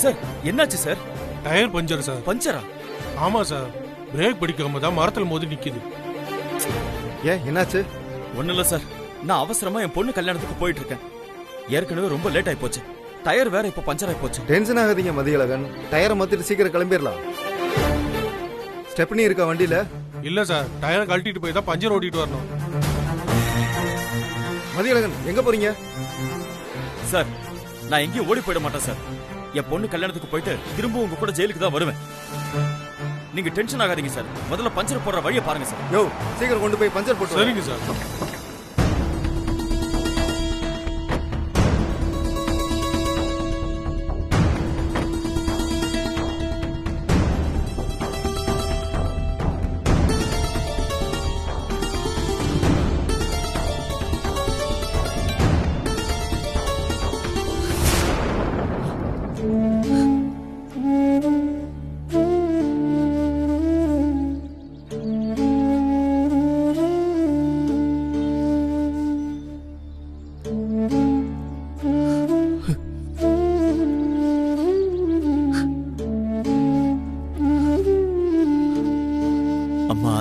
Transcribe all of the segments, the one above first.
Sir என்னாச்சு sir? Tyre puncture sir. பஞ்சரா? ஆமா சார், பிரேக் பிடிக்காம தான் மரத்துல மோதி நிக்குது. ஏன் என்னாச்சு? ஒண்ணு இல்ல சார், நான் அவசரமா என் பொண்ணு கல்யாணத்துக்கு போயிட்டு இருக்கேன். ஏற்கனவே ரொம்ப லேட் ஆயி போச்சு, டயர் வேற இப்ப பஞ்சர் ஆயி போச்சு. டென்ஷன் ஆகாதீங்க மதியழகன், டயரை மாத்திட்டு சீக்கிரம் கிளம்பிடலாம். ஸ்டெப்னி இருக்கா வண்டியில? இல்ல சார், டயரை கழட்டிட்டு போய் தான் பஞ்சர் ஓட்டிட்டு வரணும். மதியழகன் எங்க போறீங்க? சார் நான் எங்கேயும் ஓடி போயிட மாட்டேன் சார். என் பொண்ணு கல்யாணத்துக்கு போயிட்டு திரும்ப உங்க கூட ஜெயிலுக்கு தான் வருவேன். நீங்க டென்ஷன் ஆகாதீங்க சார், முதல்ல பஞ்சர் போடுற வழியை பாருங்க சார். யோ சீக்கிரம் கொண்டு போய் பஞ்சர் போட்டு. சரிங்க சார்.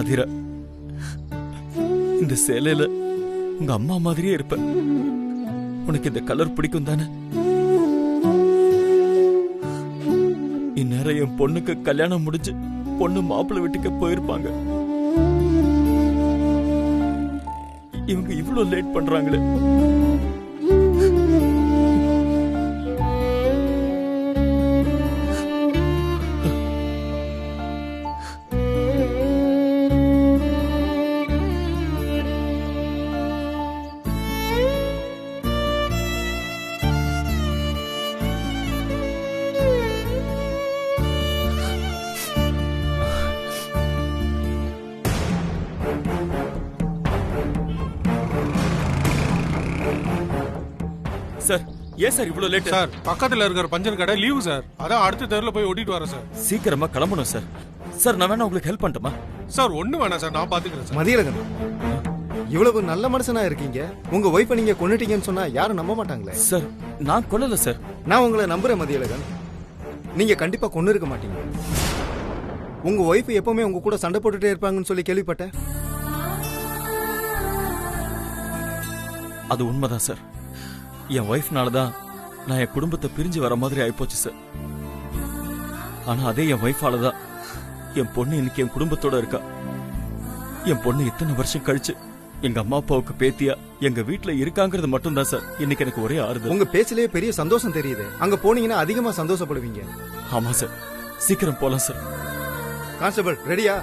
ஆதிரா, இந்த சேலையில உங்க அம்மா மாதிரியே இருப்ப. உனக்கு இந்த கலர் பிடிக்கும் தானே? இந்நேரம் என் பொண்ணுக்கு கல்யாணம் முடிஞ்சு பொண்ணு மாப்பிள்ளை வீட்டுக்கு போயிருப்பாங்க. இவங்க இவ்வளவு லேட் பண்றாங்களே. சார் ஏன் சார் இவ்வளவு லேட்? சார் பக்கத்துல இருக்கிற பஞ்சர் கடை லீவு சார், அதான் அடுத்த தெருல போய் ஓட்டிட்டு வரேன் சார். சீக்கிரமா கிளம்பணும் சார். சார் நான் வேணா உங்களுக்கு ஹெல்ப் பண்ணட்டுமா? சார் ஒண்ணு வேணாம் சார், நான் பாத்துக்கிறேன் சார். மதியழகன் இவ்வளவு நல்ல மனுஷனா இருக்கீங்க, உங்க ஒய்ஃபை நீங்க கொன்னுட்டீங்கன்னு சொன்னா யாரும் நம்ப மாட்டாங்களே. சார் நான் கொல்லல சார். நான் உங்களை நம்புறேன் மதியழகன், நீங்க கண்டிப்பா கொன்னு இருக்க மாட்டீங்க. உங்க ஒய்ஃப் எப்பவுமே உங்க கூட சண்டை போட்டுட்டே இருப்பாங்கன்னு சொல்லி கேள்விப்பட்டேன். அது உண்மைதான் சார். என் ஒய்ஃப்னாலதான் நான் என் குடும்பத்தை பிரிஞ்சு வர மாதிரி ஆயிப்போச்சு சார். ஆனா அதே என் ஒய்ஃபாலதான் என் பொண்ணு இன்னைக்கு என் குடும்பத்தோட இருக்கா. என் பொண்ணு இத்தனை வருஷம் கழிச்சு எங்க அம்மா அப்பாவுக்கு பேத்தியா எங்க வீட்டுல இருக்காங்கிறது மட்டும் தான் சார் இன்னைக்கு எனக்கு ஒரே ஆறுதல். உங்க பேச்சிலேயே பெரிய சந்தோஷம் தெரியுது. அங்க போனீங்கன்னா அதிகமா சந்தோஷப்படுவீங்க. ஆமா சார், சீக்கிரம் போலாம் சார். கான்ஸ்டபிள் ரெடியா?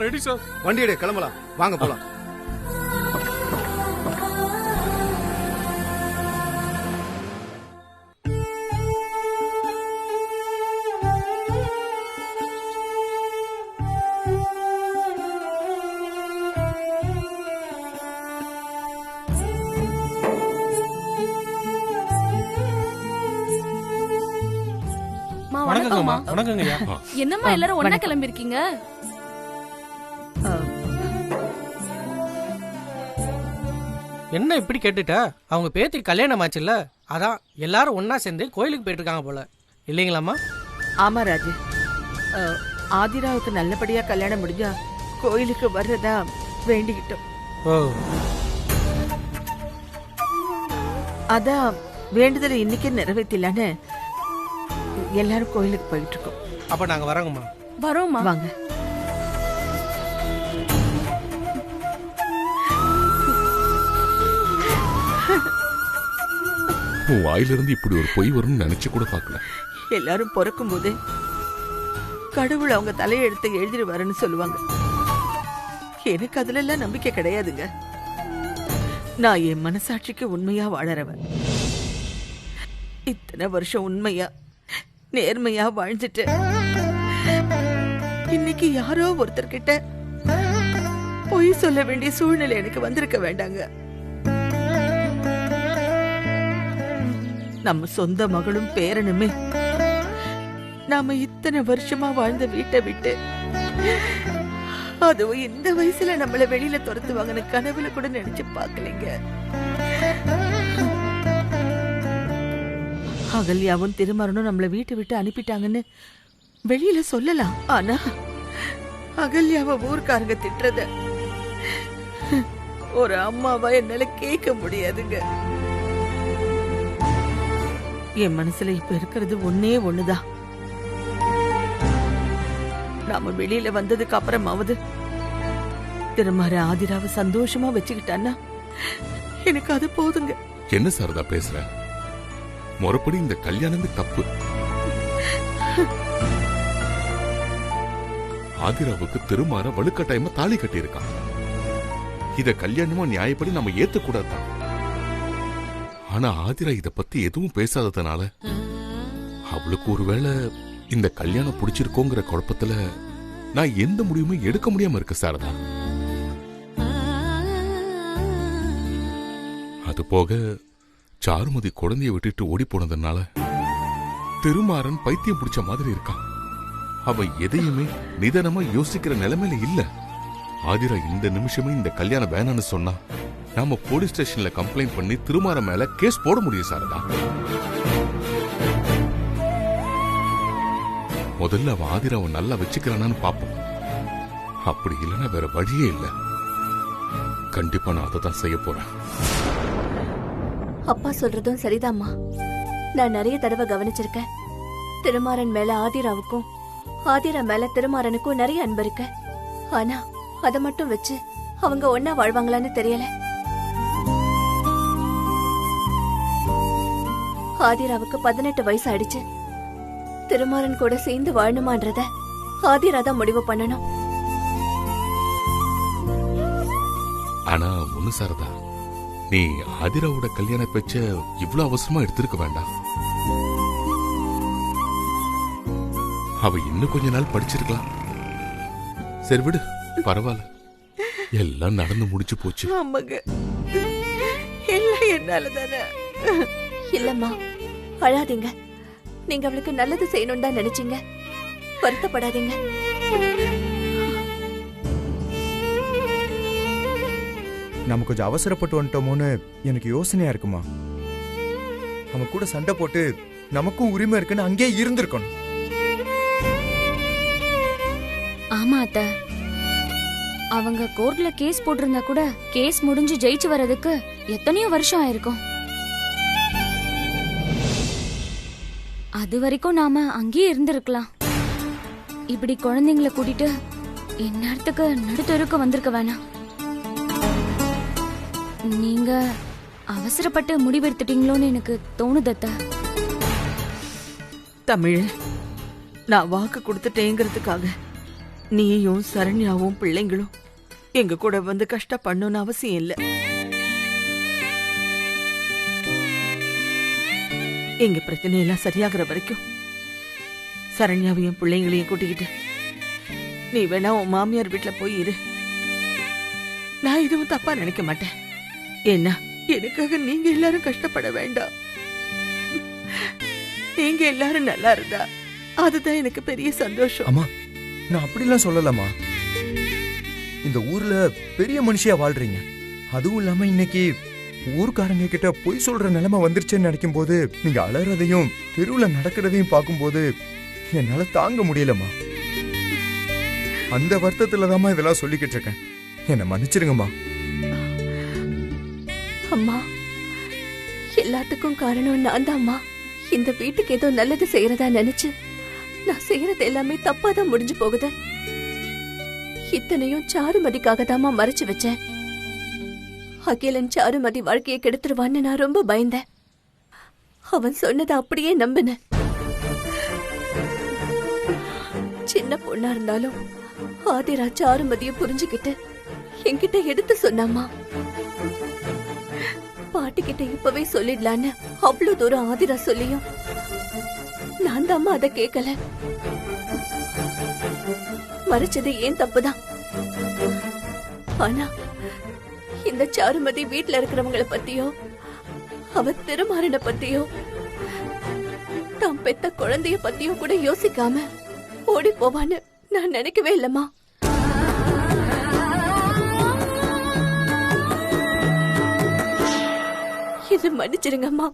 Ready sir. வண்டியோட கிளம்பலாம், வாங்க போலாம். வணக்கங்கம்மா. வணக்கங்கய்யா. என்னம்மா எல்லாரும் ஒண்ணா கிளம்பி இருக்கீங்க? என்ன இப்படி கேட்டுட்ட? அவங்க பேத்தி கல்யாணம் ஆச்சுல்ல, அதான் எல்லாரும் ஒன்னா சேர்ந்து கோயிலுக்கு போயிட்டு இருக்காங்க போல, இல்லைங்களாம்மா? ஆமா ராஜு, ஆதிராவுக்கு நல்லபடியா கல்யாணம் முடிஞ்சா கோயிலுக்கு வர்றதா வேண்டிக்கிட்டோம். அதான் வேண்டுதலை இன்னைக்கு நிறைவேற்றலான்னு எல்லாரும் கோயிலுக்கு போயிட்டு இருக்கோம். அப்ப நாங்க வரோங்கம்மா. வரோம்மா. வாங்க. உன் வாயிலிருந்து இப்படி ஒரு பொய் வரும்னு நினைச்சு கூட பார்க்கல. எல்லாரும் பிறக்கும் போது கடவுள் அவங்க தலையெழுத்தை எழுதிடுவாருன்னு சொல்லுவாங்க. எனக்கு அதுல எல்லாம் நம்பிக்கை கிடையாதுங்க. நான் என் மனசாட்சிக்கு உண்மையா வாழறவன். இத்தனை வருஷம் உண்மையா நேர்மையா வாழ்ந்துட்டு இன்னைக்கு யாரோ ஒருத்தர் கிட்ட பொய் சொல்ல வேண்டிய சூழ்நிலை எனக்கு வந்திருக்க வேண்டாங்க. நம்ம சொந்த மகளும் பேரனுமே நாம இத்தனை வருஷமா வாழ்ந்த வீட்டை விட்டு, அதுவும் இந்த வயசுல நம்மள வெளியில துரத்துவாங்கன்னு கனவுல கூட நினைச்சு பாக்கலைங்க. அகல்யாவும் திருமரனும் நம்மள வீட்டை விட்டு அனுப்பிட்டாங்கன்னு வெளியில சொல்லலாம். ஆனா அகல்யாவை ஊர்க்காரங்க திட்டுறத ஒரு அம்மாவா என்னால கேட்க முடியாதுங்க. என் மனசுல இப்ப இருக்கிறது ஒன்னே ஒண்ணுதான். நாம வெளியில வந்ததுக்கு அப்புறமாவது திருமற ஆதிராவை சந்தோஷமா வச்சுக்கிட்டான்னா எனக்கு அது போதுங்க. என்ன சாரதா பேசுற? முறைப்படி இந்த கல்யாணமே தப்பு. ஆதிராவுக்கு திருமாற வலுக்கட்டாயமா தாலி கட்டி இருக்கான். இத கல்யாணமா நியாயப்படி நம்ம ஏத்துக்கூடாதான். ஆனா ஆதிரா இத பத்தி எதுவும் பேசாததுனால அவளுக்கு ஒருவேளை இந்த கல்யாணம் பிடிச்சிருக்கோங்கிற குழப்பத்துல நான் எந்த முடிவுமே எடுக்க முடியாம இருக்கு சாரதா. அது போக சாருமதி குழந்தைய விட்டுட்டு ஓடி போனதுனால திருமாறன் பைத்தியம் பிடிச்ச மாதிரி இருக்கான். அவ எதையுமே நிதானமா யோசிக்கிற நிலைமையில இல்ல. ஆதிரா இந்த நிமிஷமே இந்த கல்யாணம் வேணான்னு சொன்னா நாம போலீஸ் ஸ்டேஷன்ல கம்ப்ளைண்ட் பண்ணி திருமாற மேல கேஸ் போட முடியும் சாரதா. முதல்ல அவன் ஆதிராவை நல்லா வச்சுக்கிறானான்னு பாப்போம். அப்படி இல்லைன்னா வேற வழியே இல்ல. கண்டிப்பா நான் அதை தான் செய்ய போறேன். அப்பா சொல்றதும் சரிதாம்மா. நான் நிறைய தடவை கவனிச்சிருக்கேன். திருமாறன் மேல ஆதிராவுக்கும் ஆதிரா மேல திருமாறனுக்கும் நிறைய அன்பு இருக்கு. ஆனா அத மட்டும் வச்சு அவங்க ஒன்னா வாழ்வாங்களான்னு தெரியல. ஆதிராவுக்கு 18 வயசு ஆயிடுச்சு. திருமாறன் கூட சேர்ந்து வாழணுமான்றத ஆதிரா தான் முடிவு பண்ணணும். ஆனா ஒண்ணு சாரதா, நீ ஆதிராவோட கல்யாண பேச்ச இவ்வளவு அவசரமா எடுத்திருக்க வேண்டாம். அவ இன்னும் கொஞ்ச நாள் படிச்சிருக்கலாம். சரி விடு, பரவாயில்ல. எல்லாம் நடந்து முடிச்சு போச்சு. ஆமாங்க, எல்லாம் என்னால தானே. இல்லம்மா, அழாதீங்க. நீங்க அவளுக்கு நல்லது செய்யணும் தான் நினைச்சீங்க. வருத்தப்படாதீங்க. நம்ம கொஞ்சம் அவசரப்பட்டு வந்துட்டோமோன்னு எனக்கு யோசனையா இருக்குமா. அவன் கூட சண்டை போட்டு நமக்கும் உரிமை இருக்குன்னு அங்கே இருந்திருக்கணும். ஆமா அத்த, அவங்க கோர்ட்ல கேஸ் போட்டிருந்தா கூட கேஸ் முடிஞ்சு ஜெயிச்சு வர்றதுக்கு எத்தனையோ வருஷம் ஆயிருக்கும். அது வரைக்கும் நாம அங்கேயே இருந்திருக்கலாம். இப்படி குழந்தைங்களை கூட்டிட்டு இந்நேரத்துக்கு நடுத்தருக்கு வந்திருக்க வேணாம். நீங்க அவசரப்பட்டு முடிவெடுத்துட்டீங்களோன்னு எனக்கு தோணுதத்த. தமிழ், நான் வாக்கு கொடுத்துட்டேங்கிறதுக்காக நீயும் சரண்யாவும் பிள்ளைங்களும் எங்க கூட வந்து கஷ்டப்படணும்னு அவசியம் இல்லை. எங்க பிரச்சனையெல்லாம் சரியாகிற வரைக்கும் சரண்யாவையும் பிள்ளைங்களையும் கூட்டிக்கிட்டு நீ வேணா உன் மாமியார் வீட்டுல போய் இரு. நான் எதுவும் தப்பா நினைக்க மாட்டேன். என்ன, எனக்காக நீங்க எல்லாரும் கஷ்டப்பட வேண்டாம். நீங்க எல்லாரும் நல்லா இருந்தா அதுதான் எனக்கு பெரிய சந்தோஷம். அம்மா, நான் அப்படிலாம் சொல்லலாமா. இந்த ஊர்ல பெரிய மனுஷியா வாழ்றீங்க. அதுவும் இல்லாம இன்னைக்கு ஊர்க்காரங்க கிட்ட பொய் சொல்ற நிலைமை வந்துருச்சுன்னு நினைக்கும் போது நீங்க அலறதையும் தெருவுல நடக்கிறதையும் பார்க்கும்போது என்னால தாங்க முடியலம்மா. அந்த வருத்தத்துலதாம்மா இதெல்லாம் சொல்லிக்கிட்டு இருக்கேன். என்ன மன்னிச்சிருங்கம்மா. அம்மா, எல்லாத்துக்கும் காரணம் நான் தான்மா. இந்த வீட்டுக்கு ஏதோ நல்லது செய்யறதா நினைச்சு நான் செய்யறது எல்லாமே தப்பாதான் முடிஞ்சு போகுது. இத்தனையும் சாருமதிக்காக தாமா மறைச்சு வச்சேன். அகிலன் சாருமதி வாழ்க்கையை கெடுத்துருவான்னு நான் ரொம்ப பயந்தேன். அவன் சொன்னதை அப்படியே நம்பினேன். சின்ன பொண்ணா இருந்தாலும் ஆதிரா சாருமதிய புரிஞ்சுக்கிட்டு என்கிட்ட எடுத்து சொன்னாமா. பாட்டிக்கிட்ட இப்பவே சொல்லிடலான்னு அவ்வளவு தூரம் ஆதிரா சொல்லியும் நான் தாமா அதை கேட்கல. மறைச்சது ஏன் தப்புதான். ஆனா இந்த சாருமதி வீட்டுல இருக்கிறவங்களை பத்தியோ அவ திருமாறனை பத்தியோ தாம் பெத்த குழந்தைய பத்தியோ கூட யோசிக்காம ஓடி போவான்னு நான் நினைக்கவே இல்லம்மா. இது மன்னிச்சிருங்கம்மா.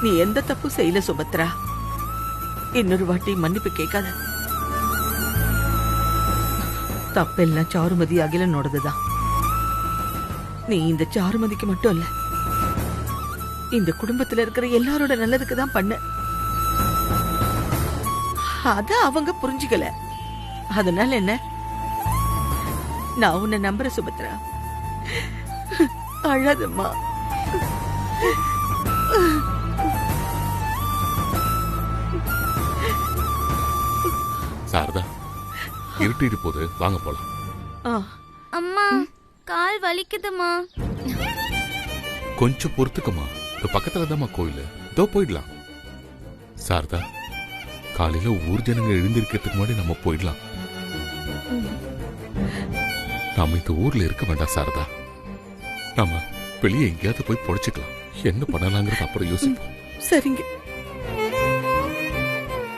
நீ எந்த தப்பு செய்யல சுபத்ரா. இன்னொரு வாட்டி மன்னிப்பு கேட்காத. தப்பெல்லாம் சாருமதி அகிலனோடதுதான். நீ இந்த சாருமதிக்கு மட்டும் இல்ல, இந்த குடும்பத்துல இருக்கிற எல்லாரோட நல்லதுக்கு தான் பண்ண. அத அவங்க புரிஞ்சுக்கல. அதனால என்ன, நான் உன்னை நம்புற சுபத்ரா. அழாதம்மா. சாரதா, இருட்டிட்டு போது, வாங்க போலாம். அம்மா, கால் வலிக்குதுமா. கொஞ்சம் பொறுத்துக்குமா, இந்த பக்கத்துல தான்மா கோயில், இதோ போயிடலாம். சாரதா, காலையில ஊர் ஜனங்க எழுந்திருக்கிறதுக்கு முன்னாடி நம்ம போயிடலாம். நாம இந்த ஊர்ல இருக்க வேண்டாம் சாரதா. நாம வெளியே எங்கேயாவது போய் பொழைச்சுக்கலாம். என்ன பண்ணலாங்கிறது அப்புறம் யோசிப்போம். சரிங்க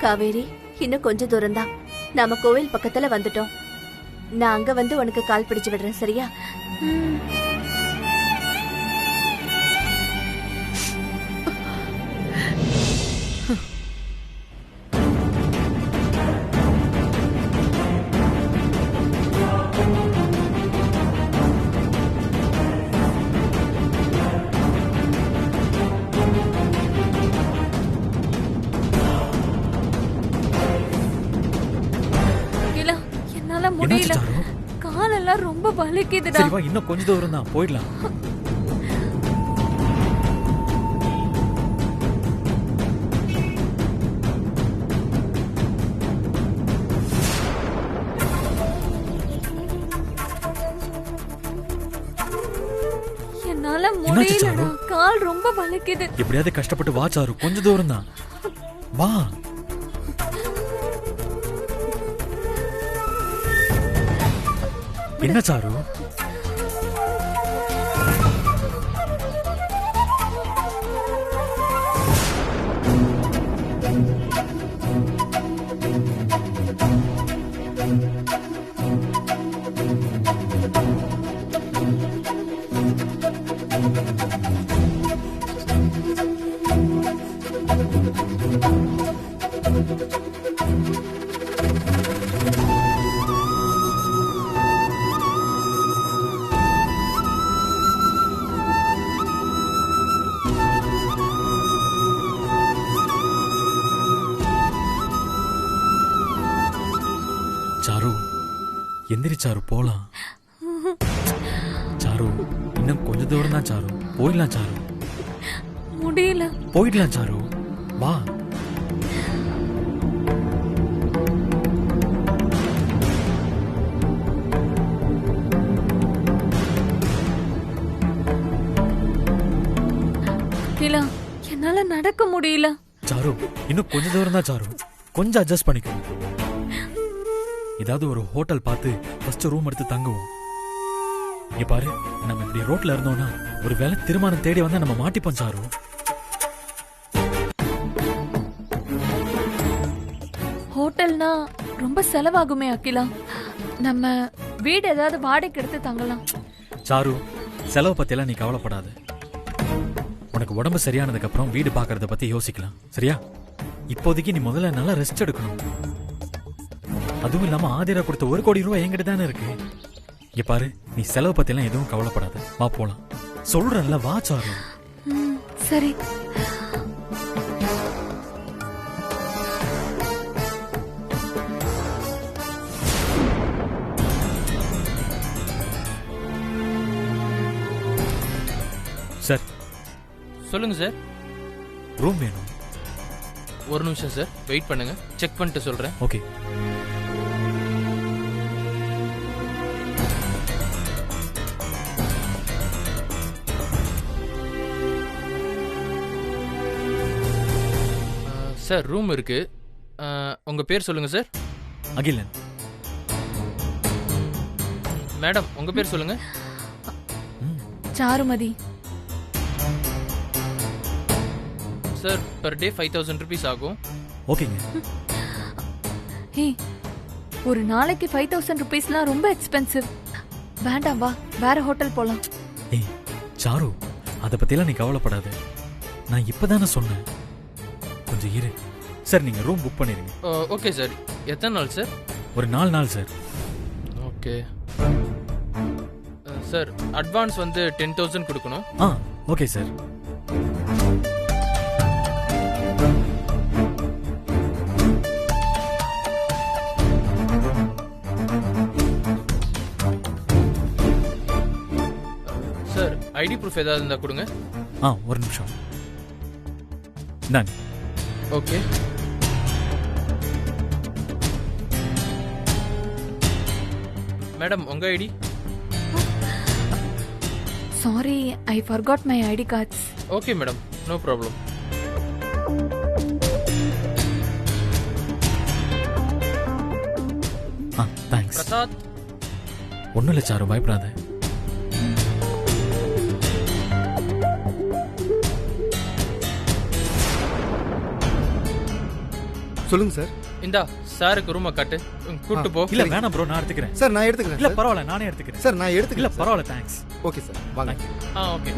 காவேரி, இன்னும் கொஞ்ச தூரம்தான். நாம கோவில் பக்கத்துல வந்துட்டோம். நான் அங்க வந்து உனக்கு கால் பிடிச்சு விடுறேன், சரியா? என்னால முடியல, காலெல்லாம் ரொம்ப வலிக்குதுடா. சரி வா, இன்னும் கொஞ்ச தூரம் தான், போயிடலாம். என்னால முடியலடா, கால் ரொம்ப வலிக்குது. எப்படியாவது கஷ்டப்பட்டு வா சாரு, கொஞ்ச தூரம் தான், வா. என்ன சாரு? சாரு, எந்திரி சாரு, போலாம். சாரு, இன்னும் கொஞ்ச தூரம் தான் சாரு, போயிடலாம் சாரு. முடியல. போயிடலாம் சாரு, வா. கிலா, என்னால நடக்க முடியல. சாரு, இன்னும் கொஞ்ச தூரம் தான் சாரு, கொஞ்சம் அட்ஜஸ்ட் பண்ணிக்கோ. ஏதாவது ஒரு ஹோட்டல் பார்த்து ஃபர்ஸ்ட் ரூம் எடுத்து தங்குவோம். இங்க பாரு, நம்ம இப்படி ரோட்ல இருந்தோம்னா ஒரு வேலை திருமணம் தேடி வந்தா நம்ம மாட்டிப்போம் சாரு. ஹோட்டல்னா ரொம்ப செலவாகுமே அகிலா. நம்ம வீடு ஏதாவது வாடகைக்கு எடுத்து தங்கலாம். சாரு, செலவு பத்தியெல்லாம் நீ கவலைப்படாத. உனக்கு உடம்பு சரியானதுக்கு அப்புறம் வீடு பாக்குறத பத்தி யோசிக்கலாம், சரியா? இப்போதைக்கு நீ முதல்ல நல்லா ரெஸ்ட் எடுக்கணும். அதுவும் இல்லாம ஆதிரா கொடுத்த 1 கோடி ரூபாய் என்கிட்ட தானே இருக்கு. இங்க பாரு, நீ செலவு பத்தி எல்லாம் எதுவும் கவலைப்படாத, வா போலாம். சொல்றேன்ல, வா சாரு. சரி. சார், சொல்லுங்க சார். ரூம் வேணும். ஒரு நிமிஷம் சார், வெயிட் பண்ணுங்க, செக் பண்ணிட்டு சொல்றேன். ஓகே. சார், ரூம் இருக்கு. உங்க பேர் சொல்லுங்க சார். அகிலன். மேடம், உங்க பேர் சொல்லுங்க. Charumathi. Sir, per day 5000 rupees ஆகும். ஓகேங்க. ஒரு நாளைக்கு 5000 rupeesலாம் ரொம்ப எக்ஸ்பென்சிவ். வேண்டாம், வா, வேற ஹோட்டல் போலாம். ஏய் சாரு, அத பத்தியெல்லாம் நீ கவலைப்படாத. நான் இப்பதானே சொன்னேன், கொஞ்சம் இரு சார். நீங்க ரூம் புக் பண்ணிருங்க. Okay sir. எத்தனை நாள் சார்? ஒரு 4 நாள் சார். Okay sir. அட்வான்ஸ் வந்து 10,000 கொடுக்கணும். Okay sir. Sir ID proof ஏதாவது இருந்தா கொடுங்க. ஒரு நிமிஷம். இந்தாங்க. ஓகே. மேடம் உங்க ID? Sorry, I forgot my ID cards. Okay madam, no problem. Thanks. Prasad. ஒன்றும் இல்லை சாரு, பயப்படாத. சொல்லுங்க சார். இந்தா சாருக்கு ரூமை காட்டு, கூட்டு போ. இல்ல வேணாம் ப்ரோ, நான் எடுத்துக்கிறேன். சார் நான் எடுத்துக்கிறேன். இல்ல பரவாயில்ல, நானே எடுத்துக்கிறேன். சார் நான் எடுத்துக்கிறேன். இல்ல பரவாயில்ல, தேங்க்ஸ். ஓகே சார், வாங்க. ஓகே.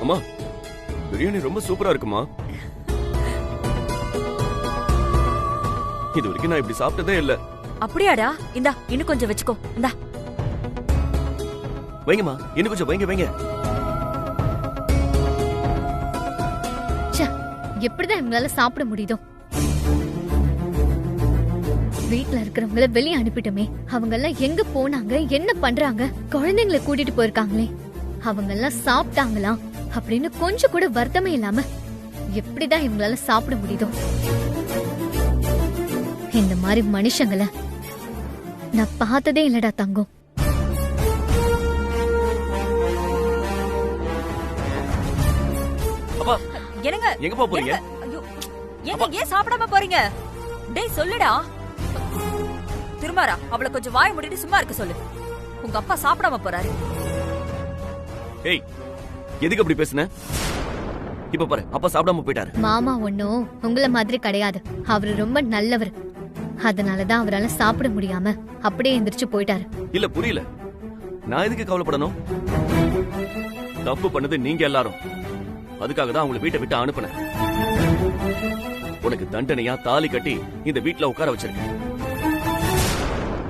அம்மா, பிரியாணி ரொம்ப சூப்பரா இருக்குமா. இது வரைக்கும் நான் இப்படி சாப்பிட்டதே இல்ல. அப்படியாடா? இந்தா இன்னும் கொஞ்சம் வச்சுக்கோ. இந்தா வைங்கம்மா, இன்னும் கொஞ்சம் வைங்க வைங்க. எப்படிதான் இவங்களால சாப்பிட முடியுதோ? வீட்டுல இருக்கிறவங்கள வெளியே அனுப்பிட்டோமே, அவங்க எல்லாம் எங்க போனாங்க, என்ன பண்றாங்க? குழந்தைங்களை கூட்டிட்டு போயிருக்காங்களே, அவங்க எல்லாம் சாப்பிட்டாங்களா அப்படின்னு கொஞ்சம் கூட வருத்தமே இல்லாம எப்படிதான் இவங்களால சாப்பிட முடியுதோ? இந்த மாதிரி மனுஷங்களை நான் பார்த்ததே இல்லடா தங்கம். என்னங்க எங்க போறீங்க? ஐயோ, ஏன் சாப்பிடாம போறீங்க? டேய் சொல்லுடா. திருமாரா, அவளை கொஞ்சம் வாய் மூடிட்டு சும்மா இருக்க சொல்லு. உங்க அப்பா சாப்பிடாம போறாரு. ஏய், எதுக்கு அப்படி பேசுன? இப்ப பாரு, அப்பா சாப்பிடாம போயிட்டாரு. மாமா ஒன்னும் உங்கள மாதிரி கிடையாது. அவரு ரொம்ப நல்லவர். அதனாலதான் அவரால சாப்பிட முடியாம அப்படியே எந்திரிச்சு போயிட்டாரு. இல்ல புரியல, நான் எதுக்கு கவலைப்படணும்? தப்பு பண்ணது நீங்க எல்லாரும். அதுக்காக தான் அவங்களை வீட்டை விட்டு அனுப்புனேன். உனக்கு தண்டனையா தாலி கட்டி இந்த வீட்டுல உட்கார வச்சிருக்கேன்.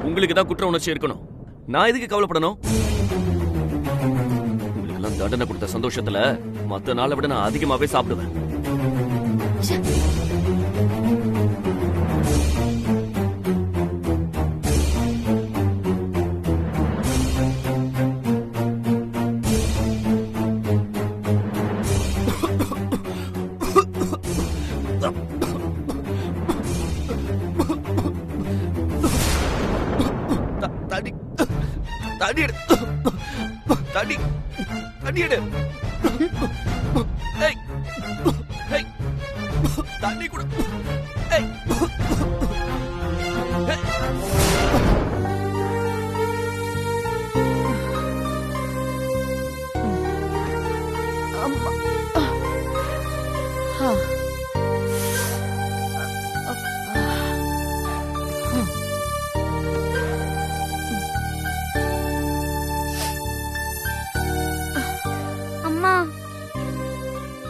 உங்களுக்கு தான் குற்ற உணர்ச்சி இருக்கணும். நான் எதுக்கு கவலைப்படணும்? உங்களுக்கு எல்லாம் தண்டனை கொடுத்த சந்தோஷத்துல மத்த நாளை விட நான் அதிகமாவே சாப்பிடுவேன். தண்ணி எடு, தண்ணி எடு. ஏய், ஏய், தண்ணி குடு. ஏய்.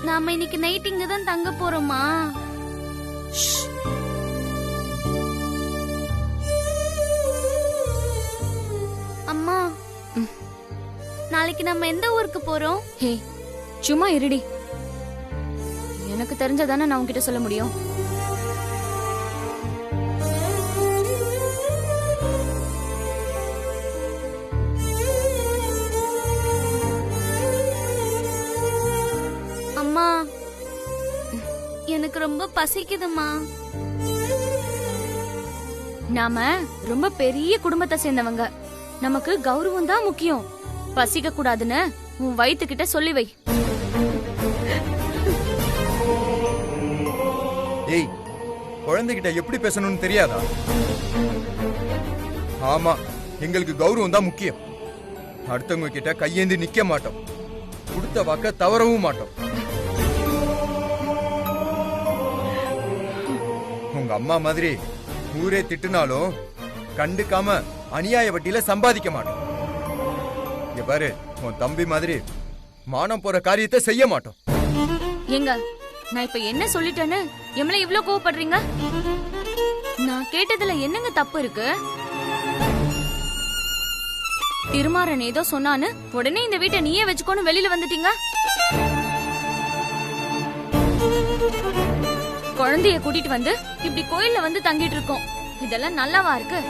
நாம இன்னைக்கு நைட் இங்க தான் தங்க போறோமா? அம்மா, நாளைக்கு நம்ம எந்த ஊருக்கு போறோம்? ஹே, சும்மா இருடி. எனக்கு தெரிஞ்சதானே நான் உன்கிட்ட சொல்ல முடியும். அம்மா, எனக்கு ரொம்ப பசிக்குதுமா. நாம ரொம்ப பெரிய குடும்பத்தை சேர்ந்தவங்க. நமக்கு கௌரவம் தான் முக்கியம். பசிக்க கூடாதுன்னு உன் வயித்துக்கிட்ட சொல்லி வை. ஏய், குழந்தைகிட்ட எப்படி பேசணும்னு தெரியாதா? ஆமா, எங்களுக்கு கௌரவம் தான் முக்கியம். அடுத்தவங்க கிட்ட கையேந்தி நிக்க மாட்டோம். கொடுத்த வாக்க தவறவும் மாட்டோம். உங்க அம்மா மாதிரி ஊரே திட்டுனாலும் கண்டுக்காம அநியாய வட்டியில சம்பாதிக்க மாட்டோம். இங்க பாரு, உன் தம்பி மாதிரி மானம் போற காரியத்தை செய்ய மாட்டோம். ஏங்க, நான் இப்ப என்ன சொல்லிட்டேன்னு எம்மள இவ்ளோ கோவப்படுறீங்க? நான் கேட்டதுல என்னங்க தப்பு இருக்கு? திருமாறன் ஏதோ சொன்னான்னு உடனே இந்த வீட்டை நீயே வச்சுக்கோன்னு வெளியில வந்துட்டீங்க. குழந்தைய கூட்டிட்டு வந்து இப்படி கோயில்ல வந்து தங்கிட்டு இருக்கோம். இதெல்லாம் நல்லாவா இருக்கு?